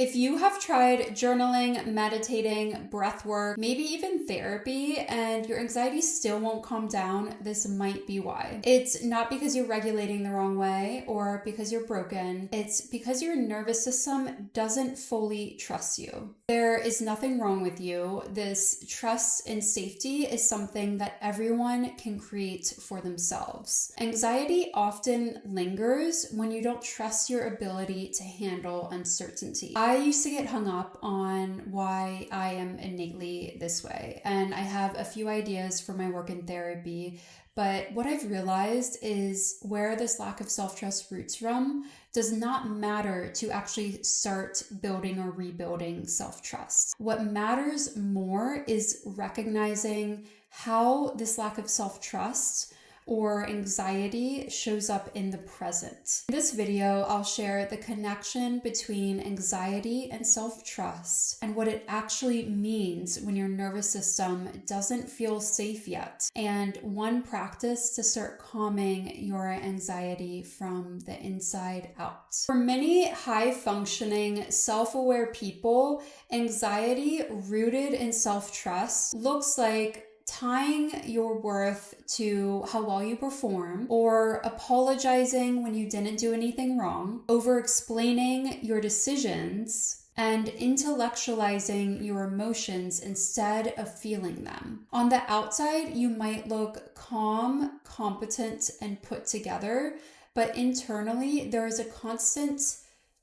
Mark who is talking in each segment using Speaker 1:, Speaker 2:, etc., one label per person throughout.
Speaker 1: If you have tried journaling, meditating, breath work, maybe even therapy, and your anxiety still won't calm down, this might be why. It's not because you're regulating the wrong way or because you're broken. It's because your nervous system doesn't fully trust you. There is nothing wrong with you. This trust and safety is something that everyone can create for themselves. Anxiety often lingers when you don't trust your ability to handle uncertainty. I used to get hung up on why I am innately this way, and I have a few ideas for my work in therapy, but what I've realized is where this lack of self-trust roots from does not matter to actually start building or rebuilding self-trust. What matters more is recognizing how this lack of self-trust or anxiety shows up in the present. In this video, I'll share the connection between anxiety and self-trust and what it actually means when your nervous system doesn't feel safe yet, and one practice to start calming your anxiety from the inside out. For many high-functioning, self-aware people, anxiety rooted in self-trust looks like tying your worth to how well you perform, or apologizing when you didn't do anything wrong, over-explaining your decisions, and intellectualizing your emotions instead of feeling them. On the outside, you might look calm, competent, and put together, but internally, there is a constant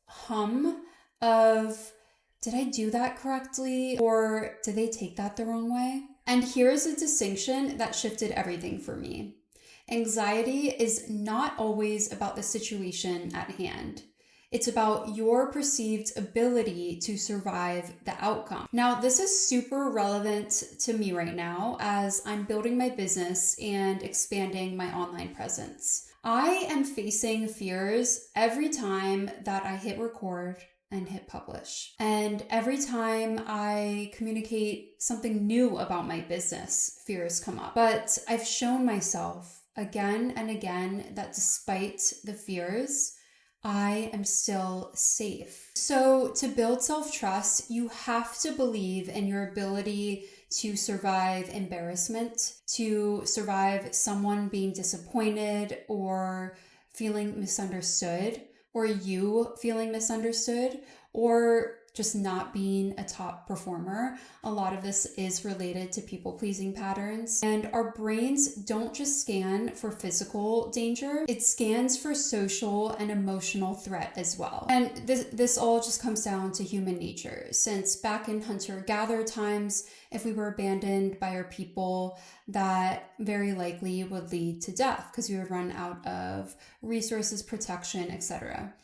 Speaker 1: hum of, did I do that correctly? Or did they take that the wrong way? And here's a distinction that shifted everything for me. Anxiety is not always about the situation at hand. It's about your perceived ability to survive the outcome. Now, this is super relevant to me right now as I'm building my business and expanding my online presence. I am facing fears every time that I hit record and hit publish. And every time I communicate something new about my business, fears come up. But I've shown myself again and again that despite the fears, I am still safe. So to build self-trust, you have to believe in your ability to survive embarrassment, to survive someone being disappointed or feeling misunderstood, or you feeling misunderstood, or just not being a top performer. A lot of this is related to people-pleasing patterns. And our brains don't just scan for physical danger, it scans for social and emotional threat as well. And this all just comes down to human nature. Since back in hunter-gatherer times, if we were abandoned by our people, that very likely would lead to death because we would run out of resources, protection, etc.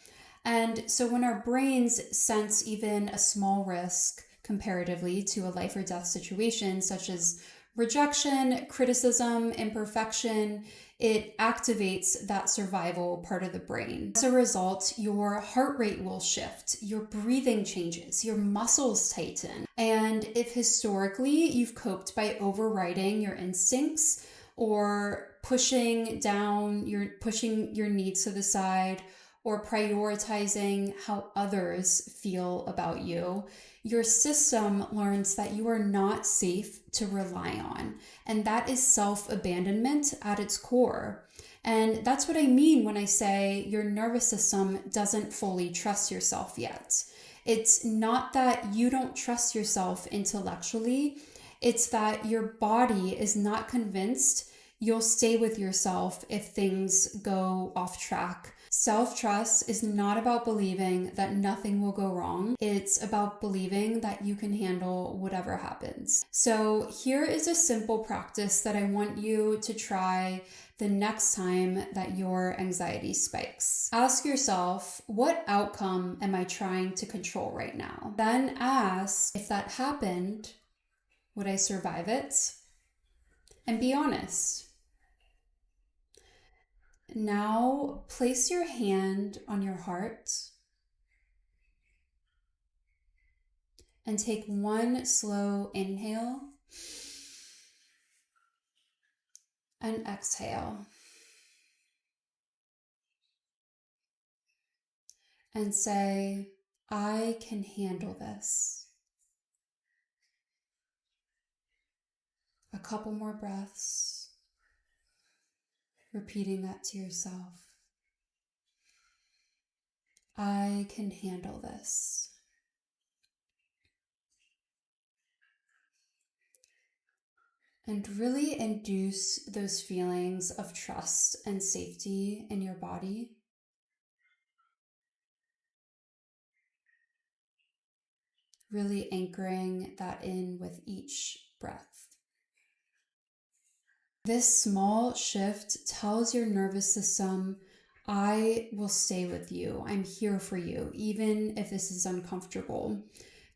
Speaker 1: And so when our brains sense even a small risk comparatively to a life or death situation, such as rejection, criticism, imperfection, it activates that survival part of the brain. As a result, your heart rate will shift, your breathing changes, your muscles tighten. And if historically you've coped by overriding your instincts or pushing your needs to the side, or prioritizing how others feel about you, your system learns that you are not safe to rely on. And that is self-abandonment at its core. And that's what I mean when I say your nervous system doesn't fully trust yourself yet. It's not that you don't trust yourself intellectually, it's that your body is not convinced you'll stay with yourself if things go off track. Self-trust is not about believing that nothing will go wrong. It's about believing that you can handle whatever happens. So here is a simple practice that I want you to try the next time that your anxiety spikes. Ask yourself, what outcome am I trying to control right now? Then ask, if that happened, would I survive it? And be honest. Now place your hand on your heart and take one slow inhale and exhale. And say, I can handle this. A couple more breaths, repeating that to yourself. I can handle this. And really induce those feelings of trust and safety in your body. Really anchoring that in with each breath. This small shift tells your nervous system, I will stay with you. I'm here for you, even if this is uncomfortable.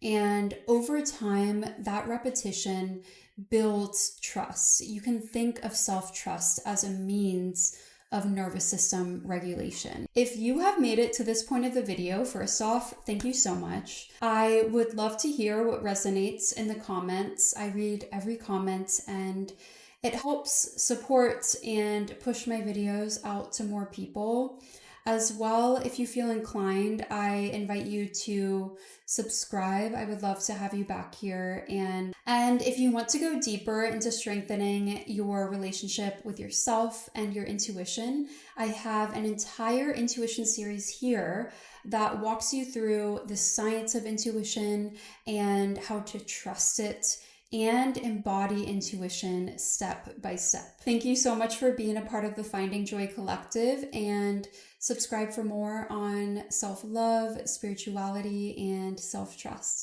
Speaker 1: And over time, that repetition builds trust. You can think of self-trust as a means of nervous system regulation. If you have made it to this point of the video, first off, thank you so much. I would love to hear what resonates in the comments. I read every comment and it helps support and push my videos out to more people. As well, if you feel inclined, I invite you to subscribe. I would love to have you back here. And if you want to go deeper into strengthening your relationship with yourself and your intuition, I have an entire intuition series here that walks you through the science of intuition and how to trust it and embody intuition step by step. Thank you so much for being a part of the Finding Joy Collective, and subscribe for more on self-love, spirituality, and self-trust.